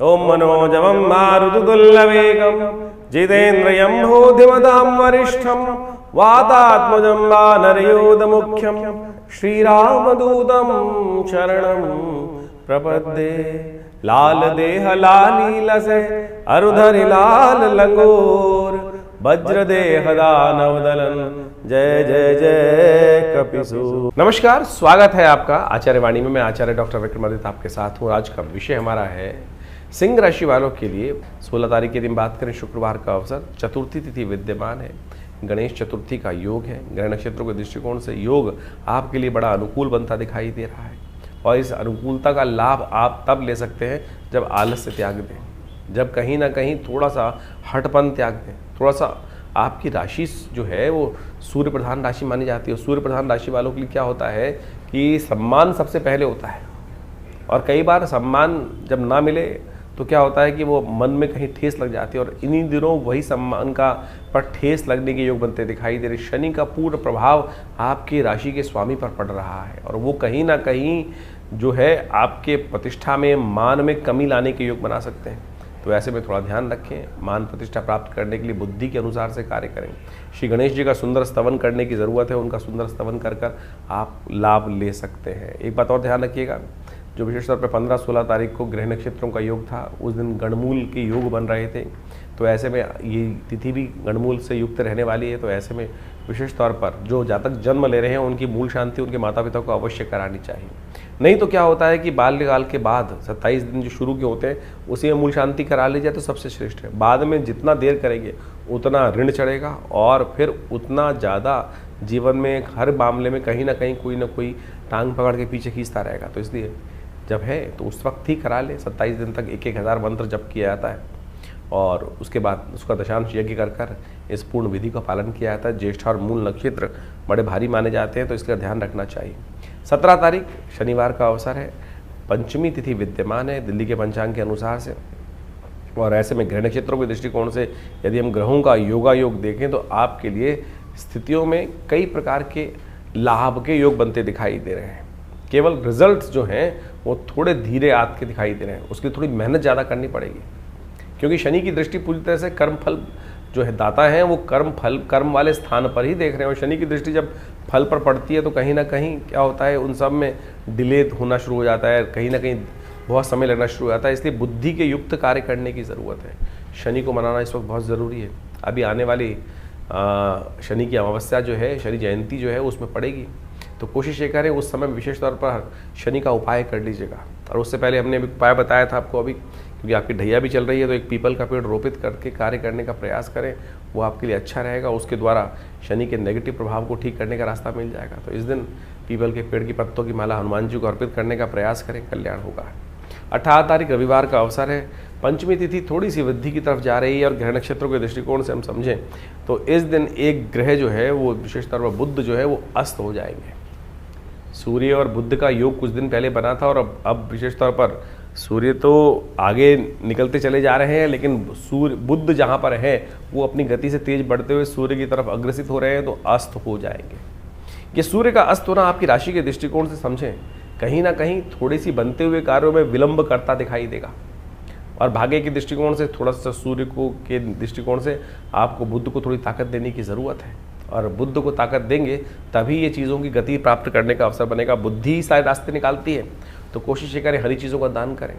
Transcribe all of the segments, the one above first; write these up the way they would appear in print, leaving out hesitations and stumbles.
ओम मनोजवं मारुततुल्यवेगं जितेन्द्रियं भूतिमतां वरिष्ठं वातात्मजं वानरयूथमुख्यं श्रीरामदूतं शरणं प्रपद्ये। लाल देह लाली लसे अरुधरि लाल लंगोर वज्र देह दानव दलन जय जय जय कपिसूर। नमस्कार, स्वागत है आपका आचार्य वाणी में। मैं आचार्य डॉक्टर विक्रमादित्य आपके साथ हूँ। आज का विषय हमारा है सिंह राशि वालों के लिए 16 तारीख के दिन बात करें, शुक्रवार का अवसर, चतुर्थी तिथि विद्यमान है, गणेश चतुर्थी का योग है। ग्रह नक्षत्रों के दृष्टिकोण से योग आपके लिए बड़ा अनुकूल बनता दिखाई दे रहा है और इस अनुकूलता का लाभ आप तब ले सकते हैं जब आलस्य त्याग दें, जब कहीं ना कहीं थोड़ा सा हटपन त्याग दें, थोड़ा सा। आपकी राशि जो है वो सूर्य प्रधान राशि मानी जाती है। सूर्य प्रधान राशि वालों के लिए क्या होता है कि सम्मान सबसे पहले होता है और कई बार सम्मान जब ना मिले तो क्या होता है कि वो मन में कहीं ठेस लग जाती है और इन्हीं दिनों वही सम्मान का पर ठेस लगने के योग बनते दिखाई दे रहे। शनि का पूर्ण प्रभाव आपकी राशि के स्वामी पर पड़ रहा है और वो कहीं ना कहीं जो है आपके प्रतिष्ठा में, मान में कमी लाने के योग बना सकते हैं। तो ऐसे में थोड़ा ध्यान रखें। मान प्रतिष्ठा प्राप्त करने के लिए बुद्धि के अनुसार से कार्य करें। श्री गणेश जी का सुंदर स्तवन करने की ज़रूरत है, उनका सुंदर स्तवन कर आप लाभ ले सकते हैं। एक बात और ध्यान रखिएगा, जो विशेष तौर पर 15-16 तारीख को ग्रह नक्षत्रों का योग था, उस दिन गणमूल के योग बन रहे थे। तो ऐसे में ये तिथि भी गणमूल से युक्त रहने वाली है। तो ऐसे में विशेष तौर पर जो जातक जन्म ले रहे हैं उनकी मूल शांति उनके माता पिता को अवश्य करानी चाहिए। नहीं तो क्या होता है कि बाल्यकाल के बाद 27 दिन जो शुरू के होते हैं उसी में मूल शांति करा ली जाए तो सबसे श्रेष्ठ है। बाद में जितना देर करेंगे उतना ऋण चढ़ेगा और फिर उतना ज़्यादा जीवन में हर मामले में कहीं ना कहीं कोई ना कोई टांग पकड़ के पीछे खींचता रहेगा। तो इसलिए जब है तो उस वक्त ही करा ले। 27 दिन तक 1,000 मंत्र जप किया जाता है और उसके बाद उसका दशांश यज्ञ कर इस पूर्ण विधि का पालन किया जाता है। ज्येष्ठ और मूल नक्षत्र बड़े भारी माने जाते हैं, तो इसका ध्यान रखना चाहिए। 17 तारीख शनिवार का अवसर है, पंचमी तिथि विद्यमान है दिल्ली के पंचांग के अनुसार से। और ऐसे में ग्रह नक्षत्रों के दृष्टिकोण से यदि हम ग्रहों का योगा योग देखें तो आपके लिए स्थितियों में कई प्रकार के लाभ के योग बनते दिखाई दे रहे हैं। केवल रिजल्ट्स जो हैं वो थोड़े धीरे आते के दिखाई दे रहे हैं, उसकी थोड़ी मेहनत ज़्यादा करनी पड़ेगी क्योंकि शनि की दृष्टि पूरी तरह से कर्म फल जो है दाता हैं वो कर्म वाले स्थान पर ही देख रहे हैं। और शनि की दृष्टि जब फल पर पड़ती है तो कहीं ना कहीं क्या होता है, उन सब में डिले होना शुरू हो जाता है, कहीं ना कहीं बहुत समय लगना शुरू हो जाता है। इसलिए बुद्धि के युक्त कार्य करने की ज़रूरत है। शनि को मनाना इस वक्त बहुत ज़रूरी है। अभी आने वाली शनि की अमावस्या जो है, शनि जयंती जो है उसमें पड़ेगी, तो कोशिश ये करें उस समय विशेष तौर पर शनि का उपाय कर लीजिएगा। और उससे पहले हमने अभी उपाय बताया था आपको अभी, क्योंकि आपकी ढैया भी चल रही है तो एक पीपल का पेड़ रोपित करके कार्य करने का प्रयास करें, वो आपके लिए अच्छा रहेगा। उसके द्वारा शनि के नेगेटिव प्रभाव को ठीक करने का रास्ता मिल जाएगा। तो इस दिन पीपल के पेड़ की पत्तों की माला हनुमान जी को अर्पित करने का प्रयास करें, कल्याण होगा। 18 तारीख रविवार का अवसर है, पंचमी तिथि थोड़ी सी वृद्धि की तरफ जा रही है और ग्रह नक्षत्रों के दृष्टिकोण से हम समझें तो इस दिन एक ग्रह जो है वो विशेष तौर पर बुध जो है वो अस्त हो जाएंगे। सूर्य और बुध का योग कुछ दिन पहले बना था और अब विशेष तौर पर सूर्य तो आगे निकलते चले जा रहे हैं, लेकिन बुध जहाँ पर है वो अपनी गति से तेज बढ़ते हुए सूर्य की तरफ अग्रसित हो रहे हैं, तो अस्त हो जाएंगे। ये सूर्य का अस्त होना आपकी राशि के दृष्टिकोण से समझें कहीं ना कहीं थोड़ी सी बनते हुए कार्यों में विलंब करता दिखाई देगा। और भाग्य के दृष्टिकोण से थोड़ा सा सूर्य को के दृष्टिकोण से आपको बुध को थोड़ी ताकत देने की ज़रूरत है और बुद्ध को ताकत देंगे तभी ये चीज़ों की गति प्राप्त करने का अवसर बनेगा। बुद्धि ही सारे रास्ते निकालती है, तो कोशिश ये करें हरी चीज़ों का दान करें,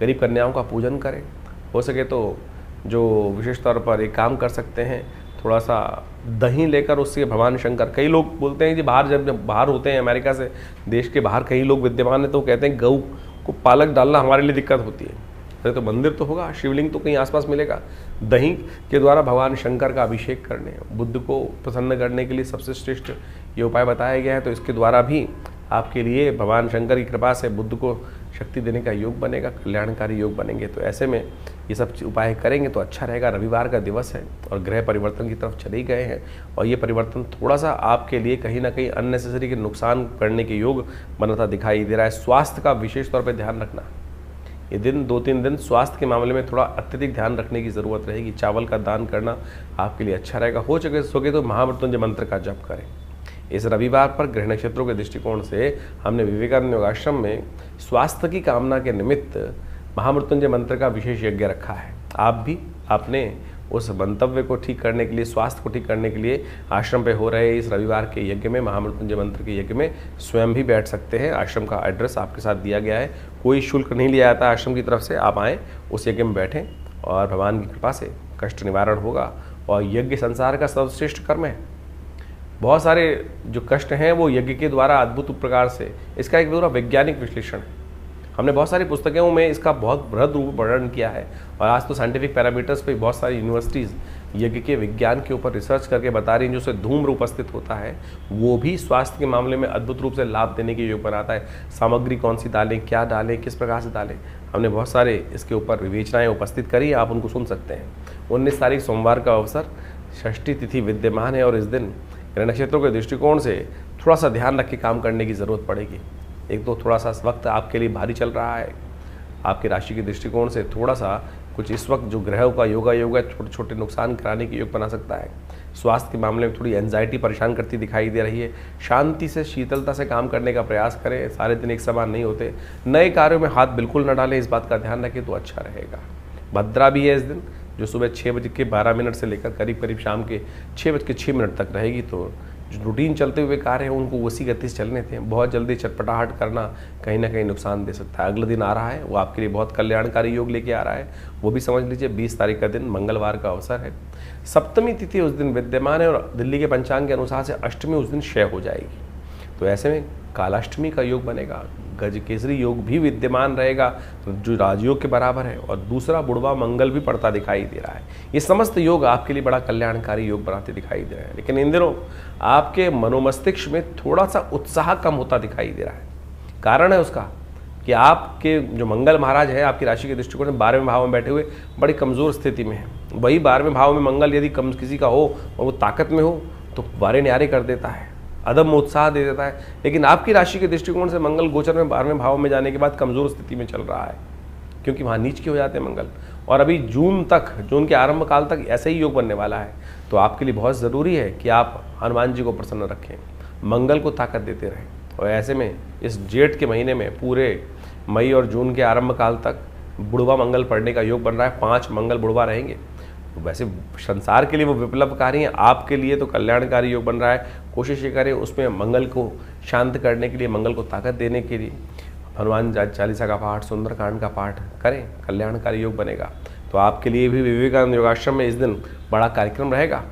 गरीब कन्याओं का पूजन करें। हो सके तो जो विशेष तौर पर एक काम कर सकते हैं, थोड़ा सा दही लेकर उससे भगवान शंकर, कई लोग बोलते हैं कि जब बाहर होते हैं अमेरिका से, देश के बाहर कई लोग विद्यमान हैं, तो कहते हैं गऊ को पालक डालना हमारे लिए दिक्कत होती है। अरे तो मंदिर तो होगा, शिवलिंग तो कहीं आसपास मिलेगा। दही के द्वारा भगवान शंकर का अभिषेक करने, बुद्ध को प्रसन्न करने के लिए सबसे श्रेष्ठ ये उपाय बताया गया है। तो इसके द्वारा भी आपके लिए भगवान शंकर की कृपा से बुद्ध को शक्ति देने का योग बनेगा, कल्याणकारी योग बनेंगे। तो ऐसे में ये सब उपाय करेंगे तो अच्छा रहेगा। रविवार का दिवस है और ग्रह परिवर्तन की तरफ चले गए हैं और ये परिवर्तन थोड़ा सा आपके लिए कहीं ना कहीं अननेसेसरी के नुकसान करने के योग बनता दिखाई दे रहा है। स्वास्थ्य का विशेष तौर पर ध्यान रखना, ये दिन 2-3 दिन स्वास्थ्य के मामले में थोड़ा अत्यधिक ध्यान रखने की ज़रूरत रहेगी। चावल का दान करना आपके लिए अच्छा रहेगा। हो सके तो महामृत्युंजय मंत्र का जप करें। इस रविवार पर ग्रह नक्षत्रों के दृष्टिकोण से हमने विवेकानंद योगाश्रम में स्वास्थ्य की कामना के निमित्त महामृत्युंजय मंत्र का विशेष यज्ञ रखा है। आप भी अपने उस मंतव्य को ठीक करने के लिए, स्वास्थ्य को ठीक करने के लिए आश्रम पे हो रहे इस रविवार के यज्ञ में, महामृत्युंजय मंत्र के यज्ञ में स्वयं भी बैठ सकते हैं। आश्रम का एड्रेस आपके साथ दिया गया है, कोई शुल्क नहीं लिया जाता आश्रम की तरफ से। आप आएँ, उस यज्ञ में बैठें और भगवान की कृपा से कष्ट निवारण होगा। और यज्ञ संसार का सर्वश्रेष्ठ कर्म है। बहुत सारे जो कष्ट हैं वो यज्ञ के द्वारा अद्भुत प्रकार से, इसका एक पूरा वैज्ञानिक विश्लेषण है। हमने बहुत सारी पुस्तकों में इसका बहुत बृहद रूप वर्णन किया है और आज तो साइंटिफिक पैरामीटर्स पे बहुत सारी यूनिवर्सिटीज़ यज्ञ के विज्ञान के ऊपर रिसर्च करके बता रही हैं। जो उससे धूम्र उपस्थित होता है वो भी स्वास्थ्य के मामले में अद्भुत रूप से लाभ देने के योग बनाता है। सामग्री कौन सी डालें, क्या डालें, किस प्रकार से डालें, हमने बहुत सारे इसके ऊपर विवेचनाएँ उपस्थित करी, आप उनको सुन सकते हैं। 19 तारीख सोमवार का अवसर, षष्ठी तिथि विद्यमान है और इस दिन ग्रह नक्षत्रों के दृष्टिकोण से थोड़ा सा ध्यान रख के काम करने की ज़रूरत पड़ेगी। एक तो थोड़ा सा वक्त आपके लिए भारी चल रहा है, आपकी राशि के दृष्टिकोण से थोड़ा सा कुछ इस वक्त जो ग्रहों का योग है छोटे छोटे नुकसान कराने की योग बना सकता है। स्वास्थ्य के मामले में थोड़ी एंजाइटी परेशान करती दिखाई दे रही है। शांति से, शीतलता से काम करने का प्रयास करें, सारे दिन एक समान नहीं होते। नए कार्यों में हाथ बिल्कुल न डालें, इस बात का ध्यान रखें तो अच्छा रहेगा। भद्रा भी है इस दिन, जो सुबह 6:12 से लेकर करीब करीब शाम के 6:06 तक रहेगी। तो जो रूटीन चलते हुए कार्य हैं उनको उसी गति से चलने थे। बहुत जल्दी चटपटाहट करना कहीं ना कहीं नुकसान दे सकता है। अगला दिन आ रहा है, वो आपके लिए बहुत कल्याणकारी योग लेके आ रहा है, वो भी समझ लीजिए। 20 तारीख का दिन मंगलवार का अवसर है। सप्तमी तिथि उस दिन विद्यमान है और दिल्ली के पंचांग के अनुसार से अष्टमी उस दिन क्षय हो जाएगी। तो ऐसे में कालाष्टमी का योग बनेगा, गज केसरी योग भी विद्यमान रहेगा जो राजयोग के बराबर है, और दूसरा बुढ़वा मंगल भी पड़ता दिखाई दे रहा है। ये समस्त योग आपके लिए बड़ा कल्याणकारी योग बनाते दिखाई दे रहे हैं। लेकिन इन दिनों आपके मनोमस्तिष्क में थोड़ा सा उत्साह कम होता दिखाई दे रहा है। कारण है उसका कि आपके जो मंगल महाराज है आपकी राशि के दृष्टिकोण से 12वें भाव में बैठे हुए बड़ी कमज़ोर स्थिति में है। वही 12वें भाव में मंगल यदि कम किसी का हो और वो ताकत में हो तो वारे न्यारे कर देता है, अदम्य उत्साह दे देता है। लेकिन आपकी राशि के दृष्टिकोण से मंगल गोचर में 12वें भाव में जाने के बाद कमज़ोर स्थिति में चल रहा है, क्योंकि वहाँ नीच के हो जाते हैं मंगल। और अभी जून के आरंभ काल तक ऐसे ही योग बनने वाला है। तो आपके लिए बहुत ज़रूरी है कि आप हनुमान जी को प्रसन्न रखें, मंगल को ताकत देते रहें। और ऐसे में इस जेठ के महीने में पूरे मई और जून के आरंभ काल तक बुढ़वा मंगल पड़ने का योग बन रहा है। 5 मंगल बुढ़वा रहेंगे। तो वैसे संसार के लिए वो विप्लवकारी हैं, आपके लिए तो कल्याणकारी योग बन रहा है। कोशिश ये करें उसमें मंगल को शांत करने के लिए, मंगल को ताकत देने के लिए हनुमान चालीसा का पाठ, सुंदरकांड का पाठ करें, कल्याणकारी योग बनेगा। तो आपके लिए भी विवेकानंद योगाश्रम में इस दिन बड़ा कार्यक्रम रहेगा।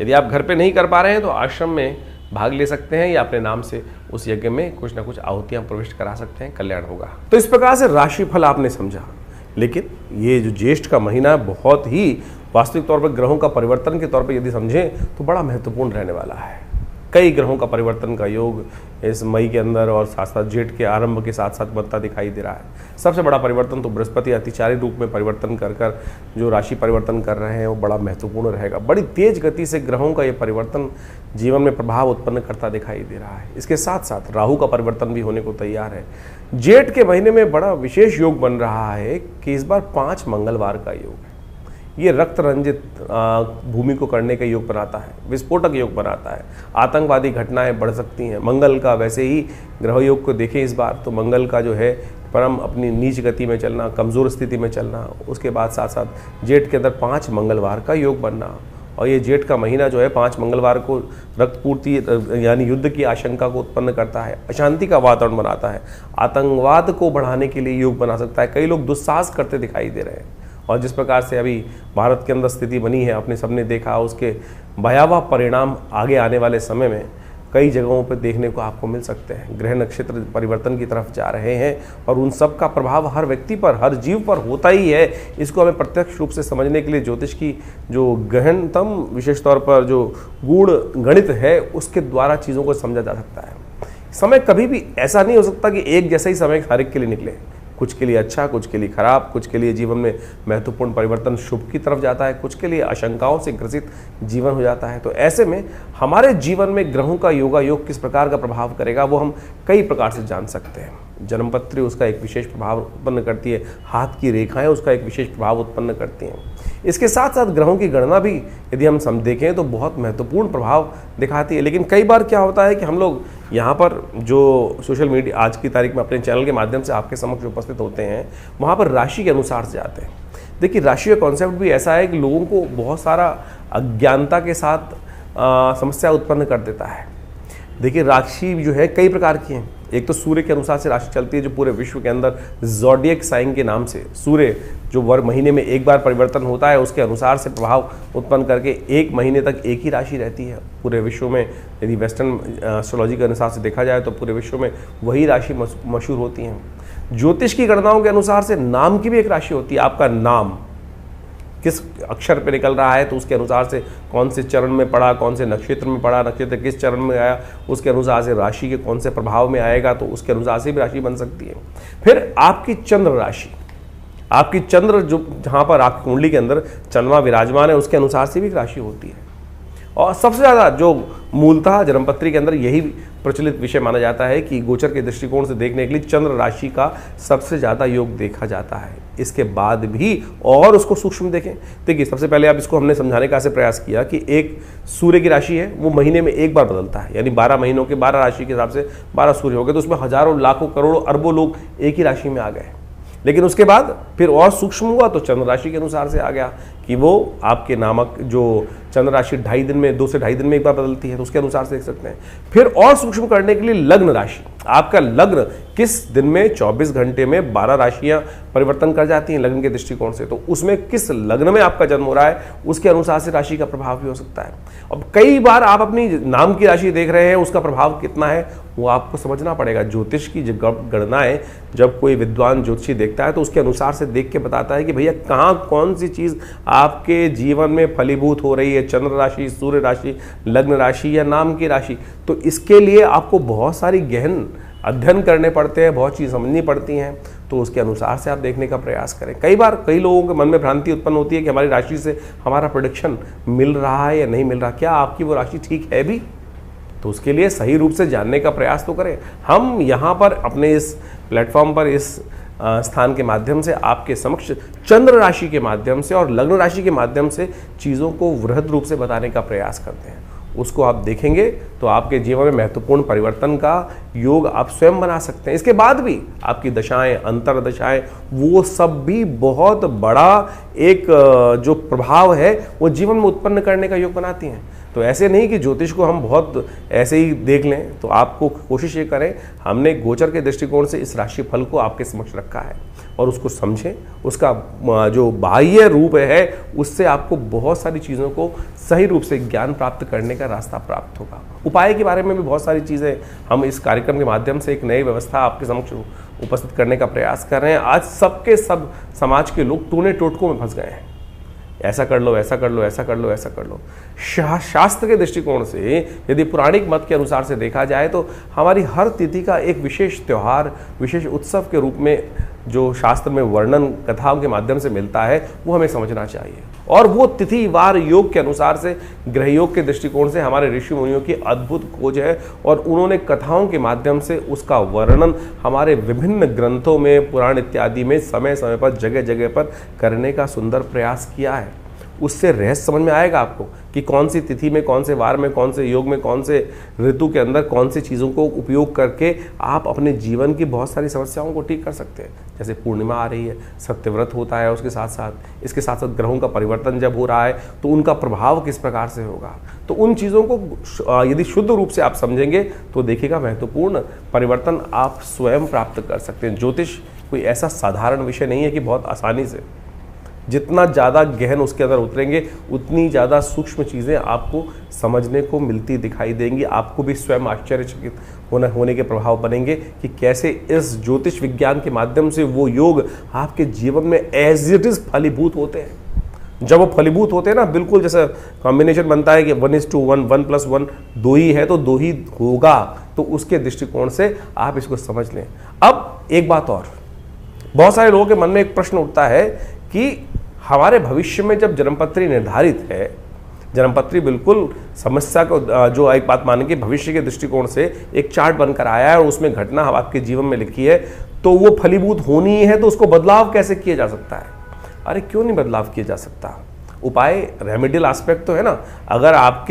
यदि आप घर पे नहीं कर पा रहे हैं तो आश्रम में भाग ले सकते हैं या अपने नाम से उस यज्ञ में कुछ ना कुछ आहुतियाँ प्रविष्ट करा सकते हैं, कल्याण होगा। तो इस प्रकार से राशिफल आपने समझा। लेकिन ये जो ज्येष्ठ का महीना बहुत ही वास्तविक तौर पर ग्रहों का परिवर्तन के तौर पर यदि समझें तो बड़ा महत्वपूर्ण रहने वाला है। कई ग्रहों का परिवर्तन का योग इस मई के अंदर और साथ साथ जेठ के आरंभ के साथ साथ बनता दिखाई दे रहा है। सबसे बड़ा परिवर्तन तो बृहस्पति अतिचारी रूप में परिवर्तन कर जो राशि परिवर्तन कर रहे हैं वो बड़ा महत्वपूर्ण रहेगा। बड़ी तेज गति से ग्रहों का ये परिवर्तन जीवन में प्रभाव उत्पन्न करता दिखाई दे रहा है। इसके साथ साथ राहु का परिवर्तन भी होने को तैयार है। जेठ के महीने में बड़ा विशेष योग बन रहा है कि इस बार 5 मंगलवार का योग है। ये रक्त रंजित भूमि को करने का योग बनाता है, विस्फोटक योग बनाता है। आतंकवादी घटनाएं बढ़ सकती हैं। मंगल का वैसे ही ग्रह योग को देखें इस बार तो मंगल का जो है परम अपनी नीच गति में चलना, कमज़ोर स्थिति में चलना, उसके बाद साथ साथ जेठ के अंदर 5 मंगलवार का योग बनना। और ये जेठ का महीना जो है 5 मंगलवार को रक्तपूर्ति यानी युद्ध की आशंका को उत्पन्न करता है, अशांति का वातावरण बनाता है, आतंकवाद को बढ़ाने के लिए योग बना सकता है। कई लोग दुस्साहस करते दिखाई दे रहे हैं। और जिस प्रकार से अभी भारत के अंदर स्थिति बनी है, आपने सबने देखा, उसके भयावह परिणाम आगे आने वाले समय में कई जगहों पर देखने को आपको मिल सकते हैं। ग्रह नक्षत्र परिवर्तन की तरफ जा रहे हैं और उन सब का प्रभाव हर व्यक्ति पर, हर जीव पर होता ही है। इसको हमें प्रत्यक्ष रूप से समझने के लिए ज्योतिष की जो गहनतम विशेष तौर पर जो गूढ़ गणित है उसके द्वारा चीज़ों को समझा जा सकता है। समय कभी भी ऐसा नहीं हो सकता कि एक जैसा ही समय हर एक के लिए निकले। कुछ के लिए अच्छा, कुछ के लिए खराब, कुछ के लिए जीवन में महत्वपूर्ण परिवर्तन शुभ की तरफ जाता है, कुछ के लिए आशंकाओं से ग्रसित जीवन हो जाता है। तो ऐसे में हमारे जीवन में ग्रहों का योगा योग किस प्रकार का प्रभाव करेगा वो हम कई प्रकार से जान सकते हैं। जन्मपत्री उसका एक विशेष प्रभाव उत्पन्न करती है, हाथ की रेखाएं उसका एक विशेष प्रभाव उत्पन्न करती हैं। इसके साथ साथ ग्रहों की गणना भी यदि हम देखें तो बहुत महत्वपूर्ण प्रभाव दिखाती है। लेकिन कई बार क्या होता है कि हम लोग यहाँ पर जो सोशल मीडिया आज की तारीख में अपने चैनल के माध्यम से आपके समक्ष उपस्थित होते हैं, वहाँ पर राशि के अनुसार से जाते हैं। देखिए, राशि का कॉन्सेप्ट भी ऐसा है कि लोगों को बहुत सारा अज्ञानता के साथ समस्या उत्पन्न कर देता है। देखिए, राशि जो है कई प्रकार की हैं। एक तो सूर्य के अनुसार से राशि चलती है, जो पूरे विश्व के अंदर ज़ोडिएक साइन के नाम से सूर्य जो महीने में एक बार परिवर्तन होता है, उसके अनुसार से प्रभाव उत्पन्न करके एक महीने तक एक ही राशि रहती है पूरे विश्व में। यदि वेस्टर्न एस्ट्रोलॉजी के अनुसार से देखा जाए तो पूरे विश्व में वही राशि मशहूर होती हैं। ज्योतिष की गणनाओं के अनुसार से नाम की भी एक राशि होती है। आपका नाम किस अक्षर पे निकल रहा है तो उसके अनुसार से कौन से चरण में पड़ा, कौन से नक्षत्र में पड़ा, नक्षत्र किस चरण में आया, उसके अनुसार से राशि के कौन से प्रभाव में आएगा, तो उसके अनुसार से भी राशि बन सकती है। फिर आपकी चंद्र राशि, आपकी चंद्र जो जहाँ पर आपकी कुंडली के अंदर चंद्रमा विराजमान है, उसके अनुसार से भी राशि होती है। और सबसे ज़्यादा जो मूलतः जन्मपत्री के अंदर यही प्रचलित विषय माना जाता है कि गोचर के दृष्टिकोण से देखने के लिए चंद्र राशि का सबसे ज़्यादा योग देखा जाता है। इसके बाद भी और उसको सूक्ष्म देखें। देखिए, सबसे पहले आप इसको हमने समझाने का ऐसे प्रयास किया कि एक सूर्य की राशि है, वो महीने में एक बार बदलता है, यानी 12 महीनों के 12 राशि के हिसाब से 12 सूर्य हो गए, तो उसमें हजारों लाखों करोड़ों अरबों लोग एक ही राशि में आ गए। लेकिन उसके बाद फिर और सूक्ष्म हुआ तो चंद्र राशि के अनुसार से आ गया कि वो आपके नामक जो चंद्र राशि 2.5 दिन में 2 से 2.5 दिन में एक बार बदलती है, तो उसके अनुसार से देख सकते हैं। फिर और सूक्ष्म करने के लिए लग्न राशि, आपका लग्न किस दिन में 24 घंटे में 12 राशियां परिवर्तन कर जाती हैं लग्न के दृष्टिकोण से, तो उसमें किस लग्न में आपका जन्म हो रहा है उसके अनुसार से राशि का प्रभाव भी हो सकता है। अब कई बार आप अपनी नाम की राशि देख रहे हैं, उसका प्रभाव कितना है वो आपको समझना पड़ेगा। ज्योतिष की गणनाएं जब कोई विद्वान ज्योतिषी देखता है तो उसके अनुसार से देख के बताता है कि भैया कहाँ कौन सी चीज़ आपके जीवन में फलीभूत हो रही है, चंद्र राशि, सूर्य राशि, लग्न राशि या नाम की राशि। तो इसके लिए आपको बहुत सारी गहन अध्ययन करने पड़ते हैं, बहुत चीज़ समझनी पड़ती हैं, तो उसके अनुसार से आप देखने का प्रयास करें। कई बार कई लोगों के मन में भ्रांति उत्पन्न होती है कि हमारी राशि से हमारा प्रेडिक्शन मिल रहा है या नहीं मिल रहा, क्या आपकी वो राशि ठीक है भी? तो उसके लिए सही रूप से जानने का प्रयास तो करें। हम यहाँ पर अपने इस प्लेटफॉर्म पर इस स्थान के माध्यम से आपके समक्ष चंद्र राशि के माध्यम से और लग्न राशि के माध्यम से चीज़ों को वृहद रूप से बताने का प्रयास करते हैं। उसको आप देखेंगे तो आपके जीवन में महत्वपूर्ण परिवर्तन का योग आप स्वयं बना सकते हैं। इसके बाद भी आपकी दशाएं, अंतर दशाएं, वो सब भी बहुत बड़ा एक जो प्रभाव है वो जीवन में उत्पन्न करने का योग बनाती हैं। तो ऐसे नहीं कि ज्योतिष को हम बहुत ऐसे ही देख लें, तो आपको कोशिश ये करें, हमने गोचर के दृष्टिकोण से इस राशि फल को आपके समक्ष रखा है और उसको समझें। उसका जो बाह्य रूप है उससे आपको बहुत सारी चीज़ों को सही रूप से ज्ञान प्राप्त करने का रास्ता प्राप्त होगा। उपाय के बारे में भी बहुत सारी चीज़ें हम इस कार्यक्रम के माध्यम से एक नई व्यवस्था आपके समक्ष उपस्थित करने का प्रयास कर रहे हैं। आज सबके सब समाज के लोग टूने टोटकों में फंस गए हैं, ऐसा कर लो, ऐसा कर लो, ऐसा कर लो, ऐसा कर लो। शास्त्र के दृष्टिकोण से यदि पौराणिक मत के अनुसार से देखा जाए तो हमारी हर तिथि का एक विशेष त्यौहार, विशेष उत्सव के रूप में जो शास्त्र में वर्णन कथाओं के माध्यम से मिलता है वो हमें समझना चाहिए। और वो तिथि वार योग के अनुसार से, ग्रह योग के दृष्टिकोण से हमारे ऋषि मुनियों की अद्भुत खोज है और उन्होंने कथाओं के माध्यम से उसका वर्णन हमारे विभिन्न ग्रंथों में, पुराण इत्यादि में समय समय पर, जगह जगह पर करने का सुंदर प्रयास किया है। उससे रहस्य समझ में आएगा आपको कि कौन सी तिथि में, कौन से वार में, कौन से योग में, कौन से ऋतु के अंदर कौन सी चीज़ों को उपयोग करके आप अपने जीवन की बहुत सारी समस्याओं को ठीक कर सकते हैं। जैसे पूर्णिमा आ रही है, सत्यव्रत होता है, उसके साथ साथ इसके साथ साथ ग्रहों का परिवर्तन जब हो रहा है तो उनका प्रभाव किस प्रकार से होगा। तो उन चीज़ों को यदि शुद्ध रूप से आप समझेंगे तो देखिएगा महत्वपूर्ण परिवर्तन आप स्वयं प्राप्त कर सकते हैं। ज्योतिष कोई ऐसा साधारण विषय नहीं है कि बहुत आसानी से, जितना ज़्यादा गहन उसके अंदर उतरेंगे उतनी ज़्यादा सूक्ष्म चीज़ें आपको समझने को मिलती दिखाई देंगी। आपको भी स्वयं आश्चर्यचकित होने के प्रभाव बनेंगे कि कैसे इस ज्योतिष विज्ञान के माध्यम से वो योग आपके जीवन में एज इट इज़ फलीभूत होते हैं। जब वो फलीभूत होते हैं ना, बिल्कुल जैसे कॉम्बिनेशन बनता है कि 1:1, 1+1 2 ही है तो 2 ही होगा, तो उसके दृष्टिकोण से आप इसको समझ लें। अब एक बात और, बहुत सारे लोगों के मन में एक प्रश्न उठता है कि हमारे भविष्य में जब जन्मपत्री निर्धारित है, जन्मपत्री बिल्कुल समस्या को जो एक बात माने कि भविष्य के दृष्टिकोण से एक चार्ट बनकर आया है और उसमें घटना आपके जीवन में लिखी है, तो वो फलीभूत होनी है, तो उसको बदलाव कैसे किया जा सकता है? अरे क्यों नहीं बदलाव किया जा सकता? उपाय रेमेडियल एस्पेक्ट तो है ना। अगर आप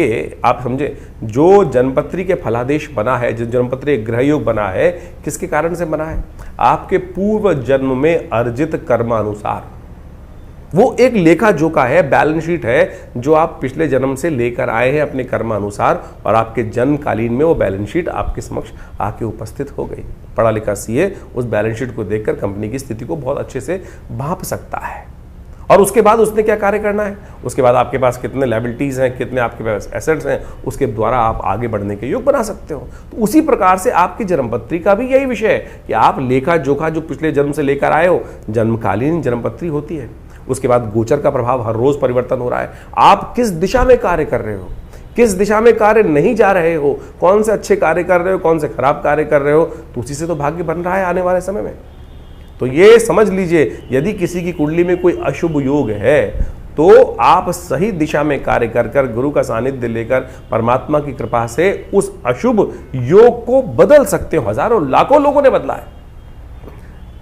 समझे, जो जन्मपत्री के फलादेश बना है, जो जन्मपत्री ग्रह योग बना है, किसके कारण से बना है? आपके पूर्व जन्म में अर्जित कर्मानुसार। वो एक लेखा जोखा है, बैलेंस शीट है, जो आप पिछले जन्म से लेकर आए हैं अपने कर्मानुसार, और आपके जन्मकालीन में वो बैलेंस शीट आपके समक्ष आके उपस्थित हो गई। पढ़ा लिखा सीए उस बैलेंस शीट को देखकर कंपनी की स्थिति को बहुत अच्छे से भांप सकता है। और उसके बाद उसने क्या कार्य करना है, उसके बाद आपके पास कितने लायबिलिटीज हैं, कितने आपके पास एसेट्स हैं, उसके द्वारा आप आगे बढ़ने के योग बना सकते हो। तो उसी प्रकार से आपकी जन्मपत्री का भी यही विषय है कि आप लेखा जोखा जो पिछले जन्म से लेकर आए हो, जन्मकालीन जन्मपत्री होती है। उसके बाद गोचर का प्रभाव हर रोज परिवर्तन हो रहा है। आप किस दिशा में कार्य कर रहे हो, किस दिशा में कार्य नहीं जा रहे हो, कौन से अच्छे कार्य कर रहे हो, कौन से खराब कार्य कर रहे हो, तो उसी से तो भाग्य बन रहा है आने वाले समय में। तो ये समझ लीजिए, यदि किसी की कुंडली में कोई अशुभ योग है तो आप सही दिशा में कार्य कर गुरु का सानिध्य लेकर परमात्मा की कृपा से उस अशुभ योग को बदल सकते हो। हजारों लाखों लोगों ने बदला है।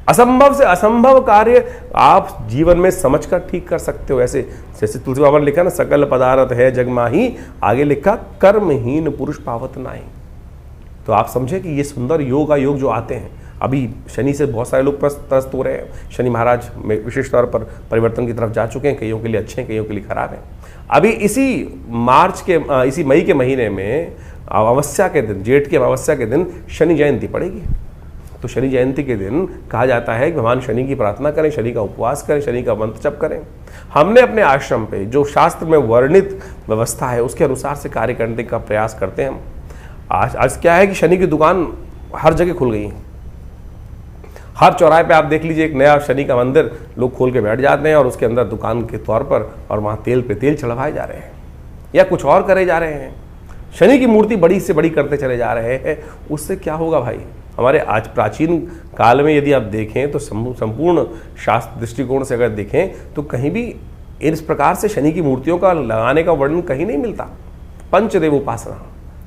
असंभव से असंभव कार्य आप जीवन में समझकर ठीक कर सकते हो। ऐसे जैसे तुलसी बाबा ने लिखा ना, सकल पदार्थ है जग माही, आगे लिखा कर्महीन पुरुष पावत नाही। तो आप समझे कि ये सुंदर योग जो आते हैं, अभी शनि से बहुत सारे लोग त्रस्त हो रहे हैं। शनि महाराज विशेष तौर पर परिवर्तन की तरफ जा चुके हैं, कईयों के लिए अच्छे हैं, कईयों के लिए खराब हैं। अभी इसी मई के महीने में अमावस्या के दिन, जेठ की अमावस्या के दिन शनि जयंती पड़ेगी। तो शनि जयंती के दिन कहा जाता है कि भगवान शनि की प्रार्थना करें, शनि का उपवास करें, शनि का मंत्र जप करें। हमने अपने आश्रम पे जो शास्त्र में वर्णित व्यवस्था है उसके अनुसार से कार्य करने का प्रयास करते हैं हम। आज क्या है कि शनि की दुकान हर जगह खुल गई है। हर चौराहे पे आप देख लीजिए, एक नया शनि का मंदिर लोग खोल के बैठ जाते हैं और उसके अंदर दुकान के तौर पर, और वहाँ तेल पे तेल चढ़वाए जा रहे हैं या कुछ और करे जा रहे हैं। शनि की मूर्ति बड़ी से बड़ी करते चले जा रहे हैं। उससे क्या होगा भाई? हमारे आज प्राचीन काल में यदि आप देखें तो संपूर्ण शास्त्र दृष्टिकोण से अगर देखें तो कहीं भी इस प्रकार से शनि की मूर्तियों का लगाने का वर्णन कहीं नहीं मिलता। पंचदेव उपासना,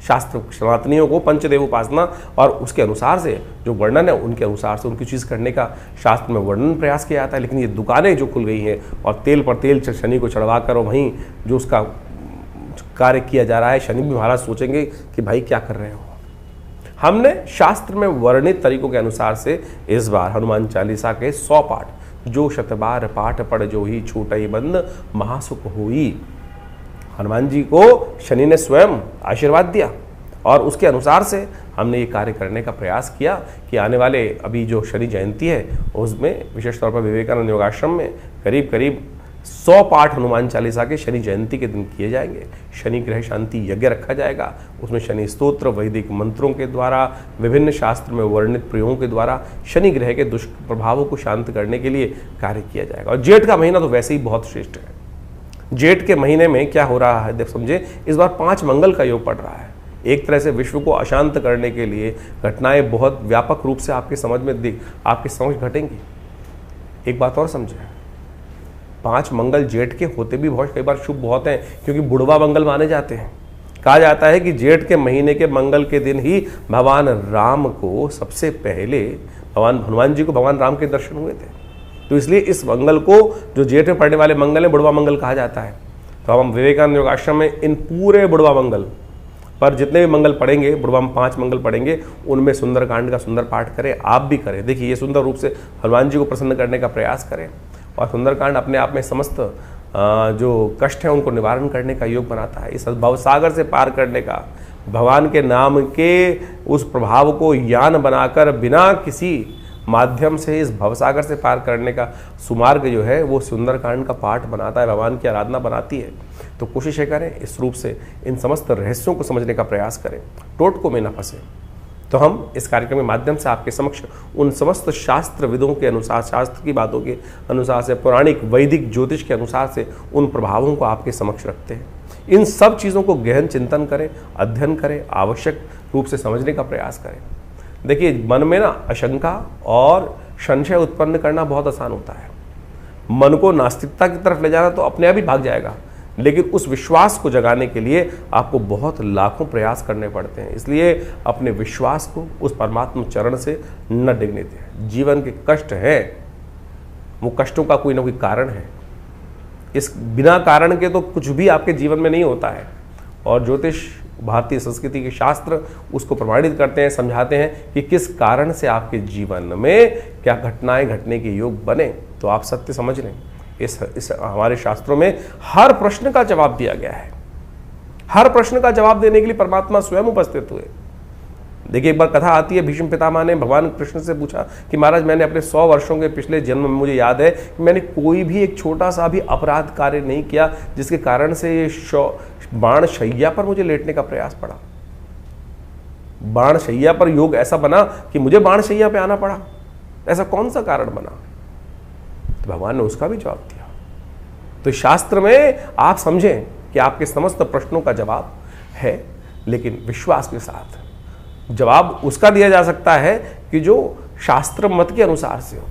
शास्त्र सनातनियों को पंचदेव उपासना और उसके अनुसार से जो वर्णन है उनके अनुसार से उनकी चीज़ करने का शास्त्र में वर्णन प्रयास किया जाता है। लेकिन ये दुकानें जो खुल गई हैं और तेल पर तेल शनि को चढ़वा कर और वहीं जो उसका कार्य किया जा रहा है, शनि भी महाराज सोचेंगे कि भाई क्या कर रहे हो। हमने शास्त्र में वर्णित तरीकों के अनुसार से इस बार हनुमान चालीसा के 100 पाठ, जो शतबार पाठ पढ़ जो ही छूटई बंद महासुख हुई, हनुमान जी को शनि ने स्वयं आशीर्वाद दिया और उसके अनुसार से हमने ये कार्य करने का प्रयास किया कि आने वाले अभी जो शनि जयंती है उसमें विशेष तौर पर विवेकानंद योगाश्रम में करीब करीब 100 पाठ हनुमान चालीसा के शनि जयंती के दिन किए जाएंगे। शनि ग्रह शांति यज्ञ रखा जाएगा, उसमें शनि स्तोत्र वैदिक मंत्रों के द्वारा, विभिन्न शास्त्र में वर्णित प्रयोगों के द्वारा शनि ग्रह के दुष्प्रभावों को शांत करने के लिए कार्य किया जाएगा। और जेठ का महीना तो वैसे ही बहुत श्रेष्ठ है। जेठ के महीने में क्या हो रहा है देख समझे, इस बार 5 मंगल का योग पड़ रहा है। एक तरह से विश्व को अशांत करने के लिए घटनाएं बहुत व्यापक रूप से आपके समझ घटेंगी। एक बात और समझे, 5 मंगल जेठ के होते भी बहुत कई बार शुभ बहुत हैं, क्योंकि बुढ़वा मंगल माने जाते हैं। कहा जाता है कि जेठ के महीने के मंगल के दिन ही भगवान राम को सबसे पहले हनुमान जी को भगवान राम के दर्शन हुए थे। तो इसलिए इस मंगल को, जो जेठ में पड़ने वाले मंगल है, बुढ़वा मंगल कहा जाता है। तो हम विवेकानंद योग आश्रम में इन पूरे बुढ़वा मंगल पर जितने भी मंगल पढ़ेंगे, बुढ़वा में 5 मंगल पढ़ेंगे, उनमें सुंदरकांड का सुंदर पाठ करें। आप भी करें। देखिए, ये सुंदर रूप से हनुमान जी को प्रसन्न करने का प्रयास करें। और सुंदरकांड अपने आप में समस्त जो कष्ट हैं उनको निवारण करने का योग बनाता है। इस भवसागर से पार करने का, भगवान के नाम के उस प्रभाव को यान बनाकर बिना किसी माध्यम से इस भवसागर से पार करने का सुमार्ग जो है वो सुंदरकांड का पाठ बनाता है, भगवान की आराधना बनाती है। तो कोशिश है करें इस रूप से इन समस्त रहस्यों को समझने का प्रयास करें, टोटकों में न फंसे। तो हम इस कार्यक्रम के माध्यम से आपके समक्ष उन समस्त शास्त्र विदों के अनुसार, शास्त्र की बातों के अनुसार से, पौराणिक वैदिक ज्योतिष के अनुसार से उन प्रभावों को आपके समक्ष रखते हैं। इन सब चीज़ों को गहन चिंतन करें, अध्ययन करें, आवश्यक रूप से समझने का प्रयास करें। देखिए, मन में ना आशंका और संशय उत्पन्न करना बहुत आसान होता है। मन को नास्तिकता की तरफ ले जाना तो अपने आप ही भाग जाएगा, लेकिन उस विश्वास को जगाने के लिए आपको बहुत लाखों प्रयास करने पड़ते हैं। इसलिए अपने विश्वास को उस परमात्मा चरण से न डिगने दें। जीवन के कष्ट हैं, वो कष्टों का कोई ना कोई कारण है। इस बिना कारण के तो कुछ भी आपके जीवन में नहीं होता है। और ज्योतिष, भारतीय संस्कृति के शास्त्र उसको प्रमाणित करते हैं, समझाते हैं कि किस कारण से आपके जीवन में क्या घटनाएं घटने के योग बने। तो आप सत्य समझ लें, इस हमारे शास्त्रों में हर प्रश्न का जवाब दिया गया है। हर प्रश्न का जवाब देने के लिए परमात्मा स्वयं उपस्थित हुए। देखिए, एक बार कथा आती है, भीष्म पितामह ने भगवान कृष्ण से पूछा कि महाराज, मैंने अपने 100 वर्षों के पिछले जन्म में मुझे याद है कि मैंने कोई भी एक छोटा सा भी अपराध कार्य नहीं किया जिसके कारण से ये बाण शैया पर मुझे लेटने का प्रयास पड़ा। बाण शैया पर योग ऐसा बना कि मुझे बाण शैया पे आना पड़ा, ऐसा कौन सा कारण बना? तो भगवान ने उसका भी जवाब दिया। तो शास्त्र में आप समझें कि आपके समस्त प्रश्नों का जवाब है, लेकिन विश्वास के साथ जवाब उसका दिया जा सकता है कि जो शास्त्र मत के अनुसार से हो।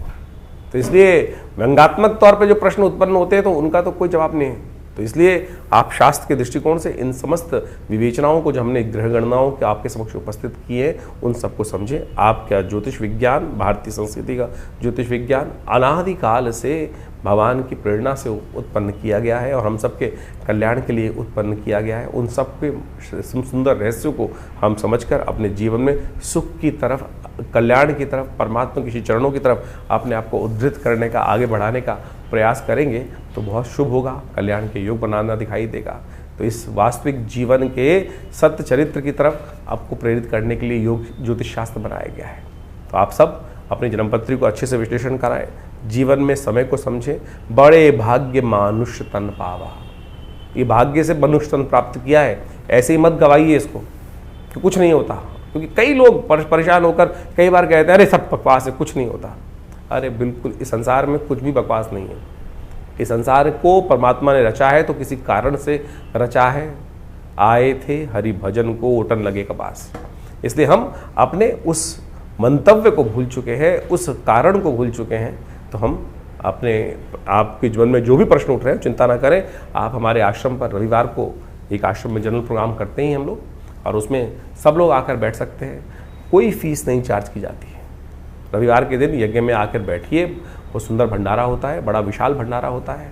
तो इसलिए व्यंग्यात्मक तौर पे जो प्रश्न उत्पन्न होते हैं तो उनका तो कोई जवाब नहीं है। तो इसलिए आप शास्त्र के दृष्टिकोण से इन समस्त विवेचनाओं को जो हमने ग्रह गणनाओं के आपके समक्ष उपस्थित किए उन सबको समझें। आपका ज्योतिष विज्ञान, भारतीय संस्कृति का ज्योतिष विज्ञान अनादिकाल से भगवान की प्रेरणा से उत्पन्न किया गया है और हम सबके कल्याण के लिए उत्पन्न किया गया है। उन सब के सुंदर रहस्यों को हम समझकर अपने जीवन में सुख की तरफ, कल्याण की तरफ, परमात्मा के चरणों की तरफ अपने आप को उद्धृत करने का, आगे बढ़ाने का प्रयास करेंगे तो बहुत शुभ होगा, कल्याण के योग बनाना दिखाई देगा। तो इस वास्तविक जीवन के सत्य चरित्र की तरफ आपको प्रेरित करने के लिए योग ज्योतिष शास्त्र बनाया गया है। तो आप सब अपनी जन्मपत्री को अच्छे से विश्लेषण कराएं, जीवन में समय को समझें। बड़े भाग्य मानुष्य तन पावा, ये भाग्य से मनुष्य तन प्राप्त किया है, ऐसे ही मत गवाइए इसको कि कुछ नहीं होता। क्योंकि कई लोग परेशान होकर कई बार कहते हैं अरे सब बकवास है, कुछ नहीं होता। अरे बिल्कुल, इस संसार में कुछ भी बकवास नहीं है। इस संसार को परमात्मा ने रचा है तो किसी कारण से रचा है। आए थे हरि भजन को ओटन लगे कपास। इसलिए हम अपने उस मंतव्य को भूल चुके हैं, उस कारण को भूल चुके हैं। तो हम अपने आपके जीवन में जो भी प्रश्न उठ रहे हैं चिंता ना करें। आप हमारे आश्रम पर रविवार को एक आश्रम में जनरल प्रोग्राम करते हैं हम लोग, और उसमें सब लोग आकर बैठ सकते हैं। कोई फीस नहीं चार्ज की जाती है। रविवार के दिन यज्ञ में आकर बैठिए, वो सुंदर भंडारा होता है, बड़ा विशाल भंडारा होता है।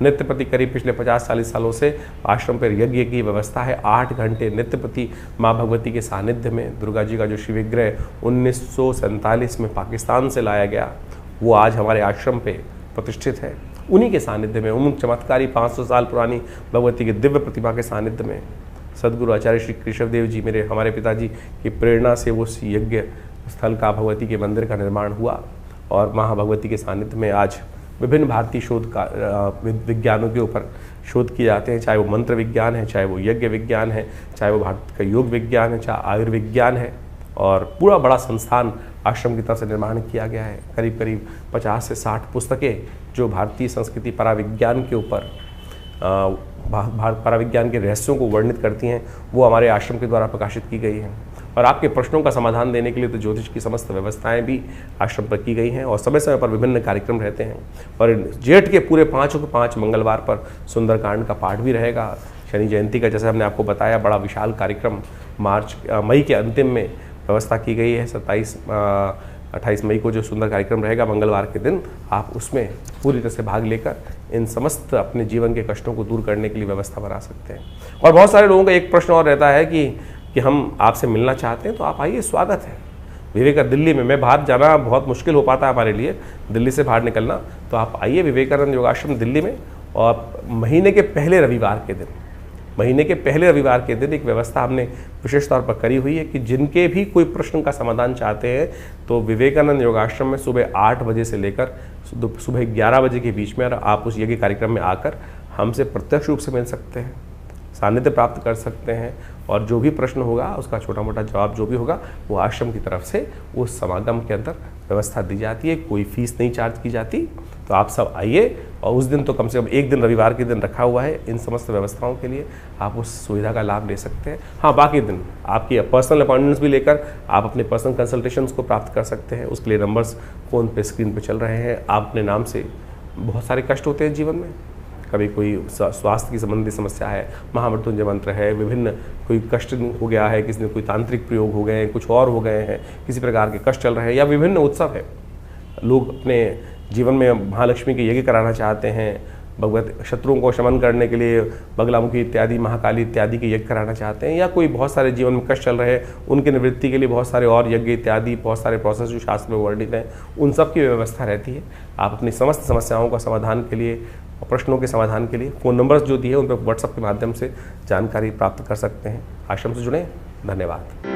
नित्य प्रति करीब पिछले 50-40 सालों से आश्रम पर यज्ञ की व्यवस्था है। 8 घंटे नित्य प्रति माँ भगवती के सानिध्य में दुर्गा जी का जो शिवविग्रह 1947 में पाकिस्तान से लाया गया, वो आज हमारे आश्रम पे प्रतिष्ठित है। उन्हीं के सानिध्य में, उन चमत्कारी 500 साल पुरानी भगवती के दिव्य प्रतिमा के सानिध्य में सदगुरु आचार्य श्री केशवदेव जी, हमारे पिताजी की प्रेरणा से वो यज्ञ स्थल का, भगवती के मंदिर का निर्माण हुआ। और महाभगवती के सानिध्य में आज विभिन्न भारतीय शोध का विज्ञानों के ऊपर शोध किए जाते हैं, चाहे वो मंत्र विज्ञान है, चाहे वो यज्ञ विज्ञान है, चाहे वो भारत का योग विज्ञान है, चाहे आयुर्विज्ञान है। और पूरा बड़ा संस्थान आश्रम की तरफ से निर्माण किया गया है। करीब करीब 50 से 60 पुस्तकें जो भारतीय संस्कृति पराविज्ञान के ऊपर, पराविज्ञान के रहस्यों को वर्णित करती हैं, वो हमारे आश्रम के द्वारा प्रकाशित की गई हैं। और आपके प्रश्नों का समाधान देने के लिए तो ज्योतिष की समस्त व्यवस्थाएं भी आश्रम पर की गई हैं और समय समय पर विभिन्न कार्यक्रम रहते हैं। और जेठ के पूरे 5 मंगलवार पर सुंदरकांड का पाठ भी रहेगा। शनि जयंती का, जैसे हमने आपको बताया, बड़ा विशाल कार्यक्रम मई के अंतिम में व्यवस्था की गई है। 28 मई को जो सुंदर कार्यक्रम रहेगा मंगलवार के दिन, आप उसमें पूरी तरह से भाग लेकर इन समस्त अपने जीवन के कष्टों को दूर करने के लिए व्यवस्था बना सकते हैं। और बहुत सारे लोगों का एक प्रश्न और रहता है कि हम आपसे मिलना चाहते हैं, तो आप आइए, स्वागत है। विवेका दिल्ली में, मैं बाहर जाना बहुत मुश्किल हो पाता है हमारे लिए, दिल्ली से बाहर निकलना, तो आप आइए विवेकानंद योगाश्रम दिल्ली में। और महीने के पहले रविवार के दिन एक व्यवस्था हमने विशेष तौर पर करी हुई है कि जिनके भी कोई प्रश्न का समाधान चाहते हैं तो विवेकानंद योगाश्रम में सुबह 8 बजे से लेकर सुबह 11 बजे के बीच में आप उस यज्ञ कार्यक्रम में आकर हमसे प्रत्यक्ष रूप से मिल सकते हैं, सानिध्य प्राप्त कर सकते हैं। और जो भी प्रश्न होगा उसका छोटा मोटा जवाब जो भी होगा वो आश्रम की तरफ से उस समागम के अंदर व्यवस्था दी जाती है। कोई फीस नहीं चार्ज की जाती। तो आप सब आइए, और उस दिन तो कम से कम एक दिन रविवार के दिन रखा हुआ है इन समस्त व्यवस्थाओं के लिए, आप उस सुविधा का लाभ ले सकते हैं। हाँ, बाकी दिन आपकी पर्सनल अपॉइंटमेंट्स भी लेकर आप अपने पर्सनल कंसल्टेशंस को प्राप्त कर सकते हैं। उसके लिए नंबर्स फ़ोन पे स्क्रीन पे चल रहे हैं। आप अपने नाम से, बहुत सारे कष्ट होते हैं जीवन में, कभी कोई स्वास्थ्य की संबंधी समस्या है, महामृत्युंजय मंत्र है, विभिन्न कोई कष्ट हो गया है, किसी ने कोई तांत्रिक प्रयोग हो गए हैं, कुछ और हो गए हैं, किसी प्रकार के कष्ट चल रहे हैं, या विभिन्न उत्सव है, लोग अपने जीवन में महालक्ष्मी के यज्ञ कराना चाहते हैं, भगवत शत्रुओं को शमन करने के लिए बगलामुखी इत्यादि, महाकाली इत्यादि के यज्ञ कराना चाहते हैं, या कोई बहुत सारे जीवन में कष्ट चल रहे हैं उनके निवृत्ति के लिए बहुत सारे और यज्ञ इत्यादि, बहुत सारे प्रोसेस जो शास्त्र में वर्णित हैं, उन सब की व्यवस्था रहती है। आप अपनी समस्त समस्याओं का समाधान के लिए, प्रश्नों के समाधान के लिए फ़ोन नंबर्स जो दिए हैं उन पर व्हाट्सएप के माध्यम से जानकारी प्राप्त कर सकते हैं। आश्रम से जुड़ें। धन्यवाद।